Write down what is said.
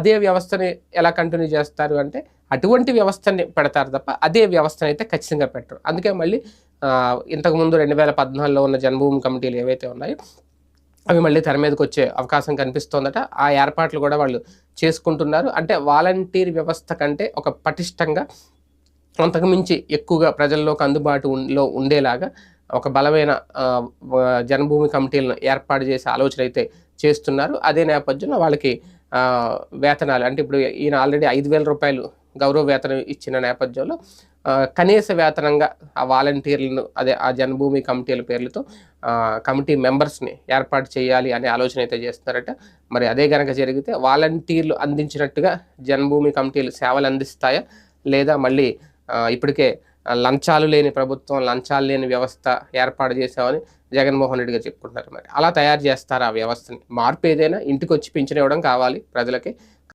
అదే వ్యవస్థని ఎలా కంటిన్యూ చేస్తారు అంటే అటువంటి వ్యవస్థని పెడతారు తప్ప అదే వ్యవస్థను అయితే ఖచ్చితంగా పెట్టరు. అందుకే మళ్ళీ ఇంతకుముందు 2014లో ఉన్న జన్మభూమి కమిటీలు ఏవైతే ఉన్నాయో అవి మళ్ళీ తెర మీదకి వచ్చే అవకాశం కనిపిస్తోందట. ఆ ఏర్పాట్లు కూడా వాళ్ళు చేసుకుంటున్నారు. అంటే వాలంటీర్ వ్యవస్థ కంటే ఒక పటిష్టంగా అంతకు మించి ఎక్కువగా ప్రజల్లోకి అందుబాటులో ఉండేలాగా ఒక బలమైన జన్మభూమి కమిటీలను ఏర్పాటు చేసే ఆలోచన అయితే చేస్తున్నారు. అదే నేపథ్యంలో వాళ్ళకి వేతనాలు అంటే ఇప్పుడు ఈయన ఆల్రెడీ 5,000 రూపాయలు గౌరవ వేతనం ఇచ్చిన నేపథ్యంలో కనీస వేతనంగా ఆ వాలంటీర్లను అదే ఆ జన్మభూమి కమిటీల పేర్లతో కమిటీ మెంబర్స్ని ఏర్పాటు చేయాలి అనే ఆలోచన అయితే చేస్తున్నారట. మరి అదే కనుక జరిగితే వాలంటీర్లు అందించినట్టుగా జన్మభూమి కమిటీలు సేవలు అందిస్తాయా, లేదా మళ్ళీ ఇప్పటికే లంచాలు లేని ప్రభుత్వం, లంచాలు లేని వ్యవస్థ ఏర్పాటు చేశామని జగన్మోహన్ రెడ్డి గారు చెప్పుకుంటున్నారు. మరి అలా తయారు చేస్తారు ఆ వ్యవస్థని. మార్పు ఏదైనా ఇంటికి వచ్చి పింఛన్ ఇవ్వడం కావాలి ప్రజలకి.